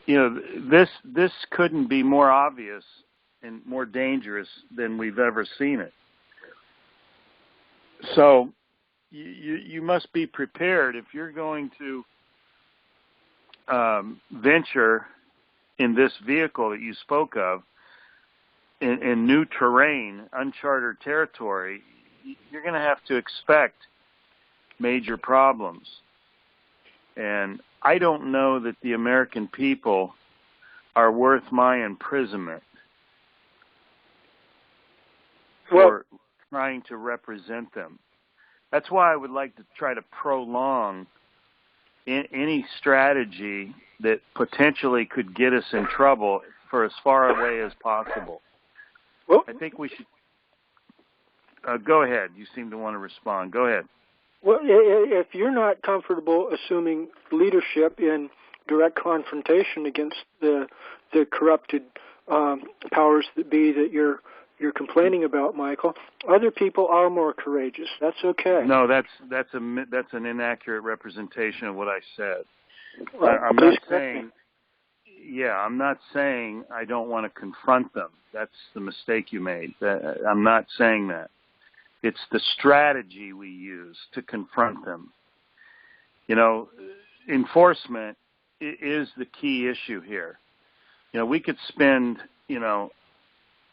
this couldn't be more obvious and more dangerous than we've ever seen it. So you must be prepared if you're going to venture in this vehicle that you spoke of in new terrain, uncharted territory. You're going to have to expect major problems. And I don't know that the American people are worth my imprisonment for trying to represent them. That's why I would like to try to prolong any strategy that potentially could get us in trouble for as far away as possible. Well, I think we should... go ahead. You seem to want to respond. Go ahead. Well, if you're not comfortable assuming leadership in direct confrontation against the corrupted powers that be that you're complaining about, Michael, other people are more courageous. That's okay. No, that's an inaccurate representation of what I said. Well, I'm not saying. Yeah, I'm not saying I don't want to confront them. That's the mistake you made. I'm not saying that. It's the strategy we use to confront them. Enforcement is the key issue here. We could spend,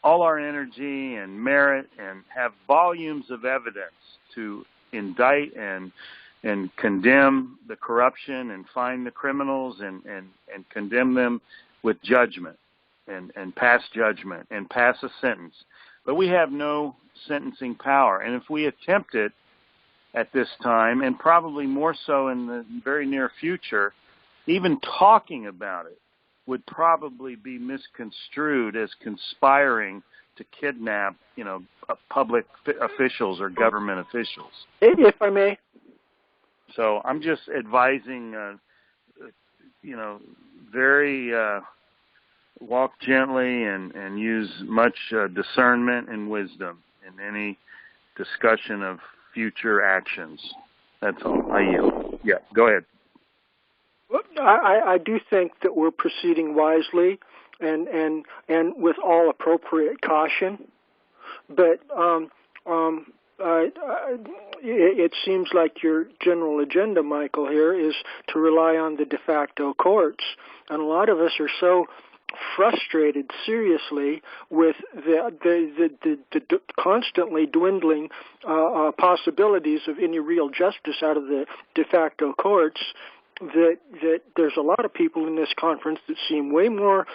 all our energy and merit and have volumes of evidence to indict and condemn the corruption and find the criminals and condemn them with judgment and pass judgment and pass a sentence. But we have no sentencing power. And if we attempt it at this time, and probably more so in the very near future, even talking about it would probably be misconstrued as conspiring to kidnap, public officials or government officials. If I may. So I'm just advising, very walk gently and use much discernment and wisdom in any discussion of future actions. That's all. I yield. Yeah, go ahead. Well, I do think that we're proceeding wisely and with all appropriate caution, but it seems like your general agenda, Michael, here is to rely on the de facto courts, and a lot of us are so frustrated seriously with the constantly dwindling possibilities of any real justice out of the de facto courts that there's a lot of people in this conference that seem way more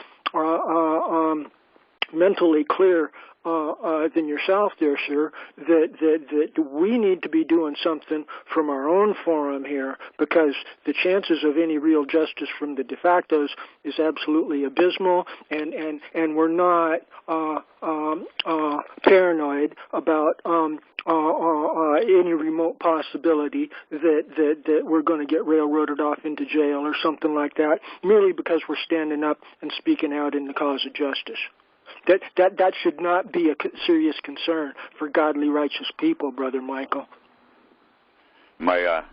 mentally clear than yourself there, sir, that we need to be doing something from our own forum here, because the chances of any real justice from the de factos is absolutely abysmal, and we're not paranoid about any remote possibility that we're going to get railroaded off into jail or something like that, merely because we're standing up and speaking out in the cause of justice. That should not be a serious concern for godly, righteous people, Brother Michael. May I?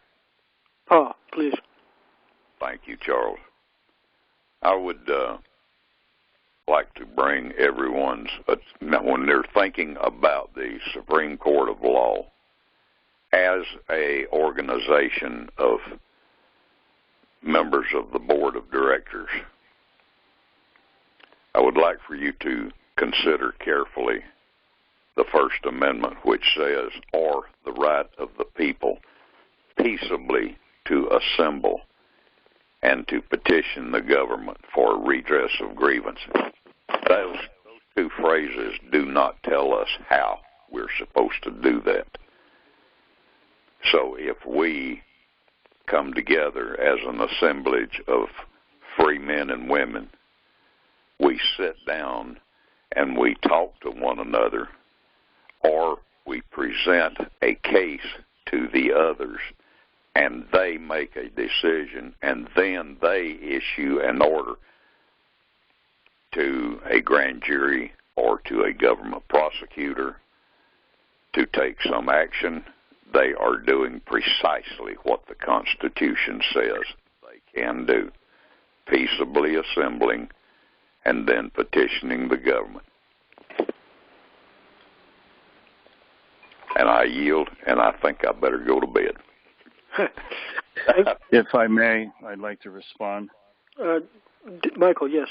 Paul, please. Thank you, Charles. I would like to bring everyone's, when they're thinking about the Supreme Court of Law as a organization of members of the Board of Directors, I would like for you to consider carefully the First Amendment, which says, or the right of the people peaceably to assemble and to petition the government for redress of grievances. Those two phrases do not tell us how we're supposed to do that. So if we come together as an assemblage of free men and women, we sit down and we talk to one another, or we present a case to the others, and they make a decision, and then they issue an order to a grand jury or to a government prosecutor to take some action, they are doing precisely what the Constitution says they can do, peaceably assembling and then petitioning the government. And I yield, and I think I better go to bed. If I may, I'd like to respond. Michael, yes.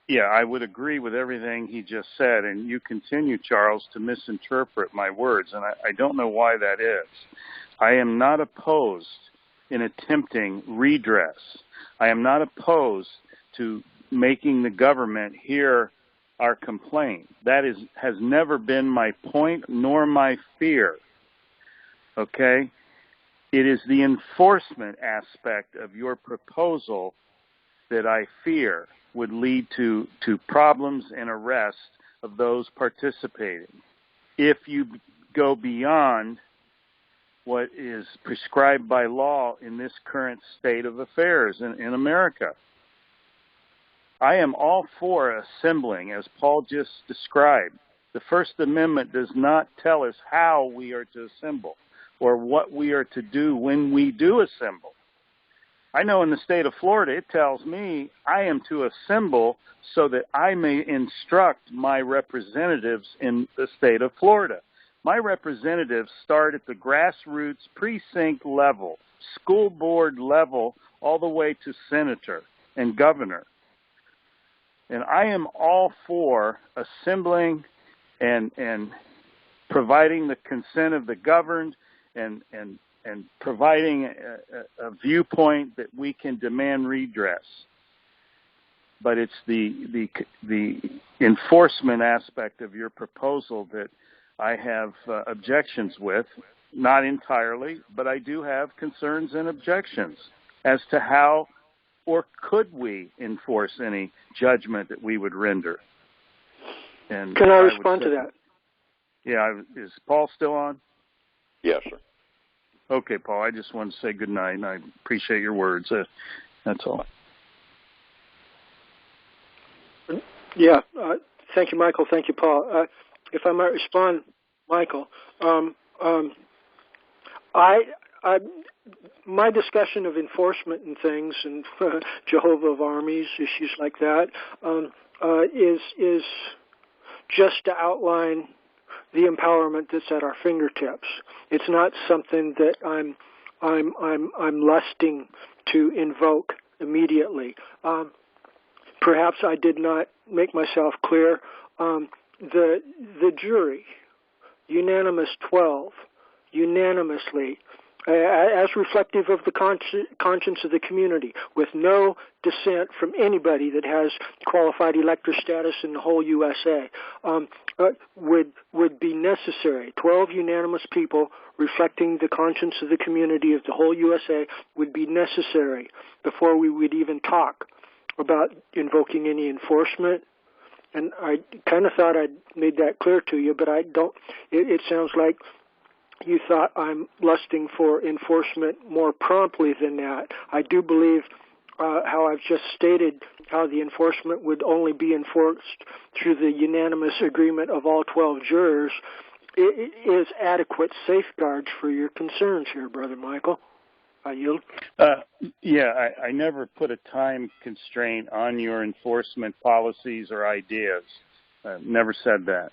Yeah, I would agree with everything he just said, and you continue, Charles, to misinterpret my words, and I don't know why that is. I am not opposed in attempting redress. I am not opposed to making the government hear our complaint. That has never been my point nor my fear. Okay? It is the enforcement aspect of your proposal that I fear would lead to problems and arrest of those participating. If you go beyond what is prescribed by law in this current state of affairs in America. I am all for assembling, as Paul just described. The First Amendment does not tell us how we are to assemble or what we are to do when we do assemble. I know in the state of Florida, it tells me I am to assemble so that I may instruct my representatives in the state of Florida. My representatives start at the grassroots precinct level, school board level, all the way to senator and governor. And I am all for assembling and providing the consent of the governed and providing a viewpoint that we can demand redress. But it's the enforcement aspect of your proposal that I have objections with, not entirely, but I do have concerns and objections as to how or could we enforce any judgment that we would render. And can I respond to that? Yeah, is Paul still on? Yes, sir. Okay, Paul, I just wanted to say good night, and I appreciate your words. That's all. Yeah, thank you, Michael. Thank you, Paul. If I might respond, Michael, my discussion of enforcement and things and Jehovah of Armies, issues like that, is just to outline the empowerment that's at our fingertips. It's not something that I'm lusting to invoke immediately. Perhaps I did not make myself clear. The jury, unanimous 12, unanimously, as reflective of the conscience of the community, with no dissent from anybody that has qualified elector status in the whole USA, would be necessary. 12 unanimous people reflecting the conscience of the community of the whole USA would be necessary before we would even talk about invoking any enforcement. And I kind of thought I'd made that clear to you, but I don't. It sounds like you thought I'm lusting for enforcement more promptly than that. I do believe how I've just stated, how the enforcement would only be enforced through the unanimous agreement of all 12 jurors, is adequate safeguards for your concerns here, Brother Michael. I yield. Yeah, I never put a time constraint on your enforcement policies or ideas. Never said that.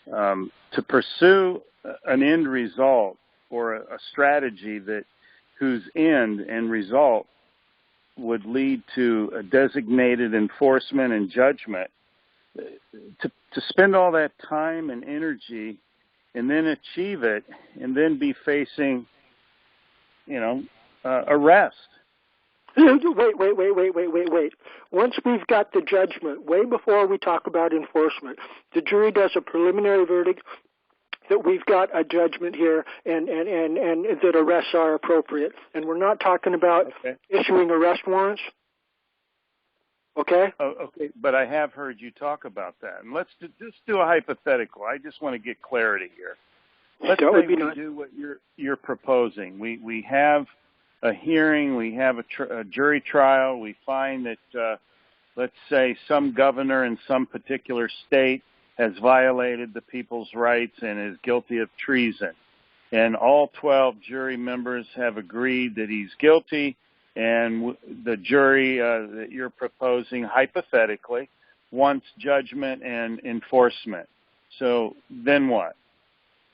To pursue an end result or a strategy whose end and result would lead to a designated enforcement and judgment, to spend all that time and energy and then achieve it and then be facing, arrest. Wait. Once we've got the judgment, way before we talk about enforcement, the jury does a preliminary verdict that we've got a judgment here and that arrests are appropriate. And we're not talking about issuing arrest warrants. Okay? Oh, okay, but I have heard you talk about that. And let's just do a hypothetical. I just want to get clarity here. Let's say we do what you're proposing. We have a hearing, we have a jury trial, we find that, let's say, some governor in some particular state has violated the people's rights and is guilty of treason. And all 12 jury members have agreed that he's guilty, and the jury that you're proposing, hypothetically, wants judgment and enforcement. So then what?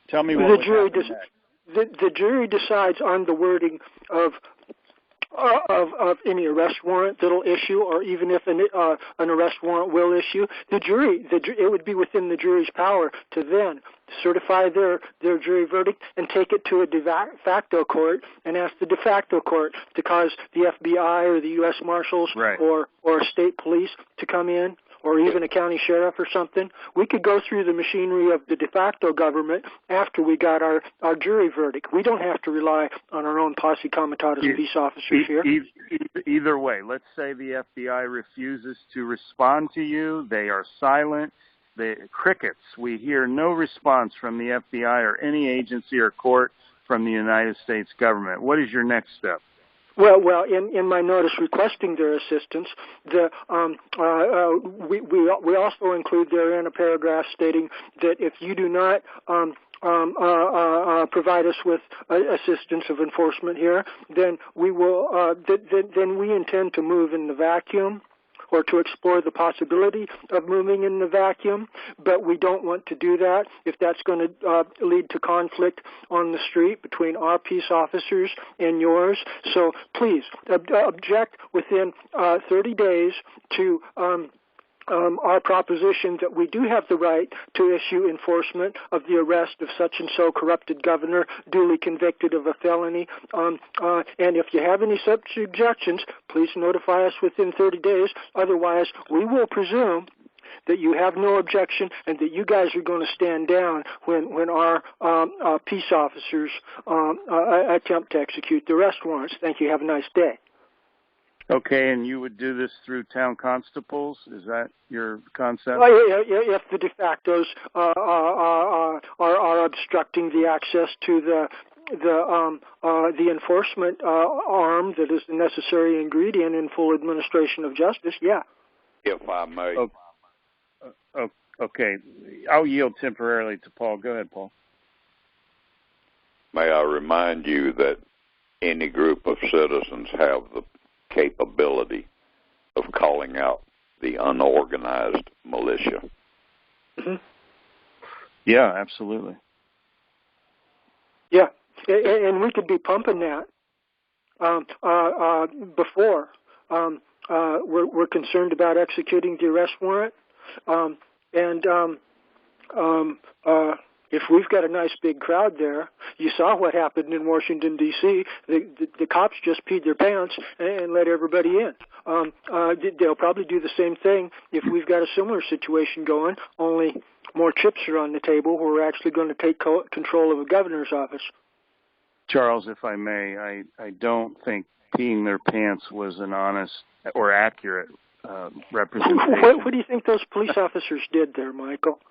Tell me what the jury decides on the wording of any arrest warrant that'll issue, or even if an arrest warrant will issue. It would be within the jury's power to then certify their jury verdict and take it to a de facto court and ask the de facto court to cause the FBI or the U.S. Marshals or state police to come in, or even a county sheriff or something. We could go through the machinery of the de facto government after we got our jury verdict. We don't have to rely on our own posse comitatus peace officers here. Either way, let's say the FBI refuses to respond to you. They are silent. Crickets. We hear no response from the FBI or any agency or court from the United States government. What is your next step? Well, in my notice requesting their assistance, we also include therein a paragraph stating that if you do not provide us with assistance of enforcement here, then we will then we intend to move in the vacuum, or to explore the possibility of moving in the vacuum, but we don't want to do that if that's going to lead to conflict on the street between our peace officers and yours. So please object within 30 days to our proposition that we do have the right to issue enforcement of the arrest of such-and-so corrupted governor duly convicted of a felony. And if you have any such objections, please notify us within 30 days. Otherwise, we will presume that you have no objection and that you guys are going to stand down when our peace officers attempt to execute the arrest warrants. Thank you. Have a nice day. Okay, and you would do this through town constables? Is that your concept? If the de factos are obstructing the access to the enforcement arm that is the necessary ingredient in full administration of justice, yeah. If I may. Okay, I'll yield temporarily to Paul. Go ahead, Paul. May I remind you that any group of citizens have the capability of calling out the unorganized militia. Mm-hmm. Yeah, absolutely. Yeah, and we could be pumping that before we're concerned about executing the arrest warrant, if we've got a nice big crowd there, you saw what happened in Washington, D.C. The cops just peed their pants and let everybody in. They'll probably do the same thing if we've got a similar situation going, only more chips are on the table where we're actually going to take control of a governor's office. Charles, if I may, I don't think peeing their pants was an honest or accurate representation. What do you think those police officers did there, Michael?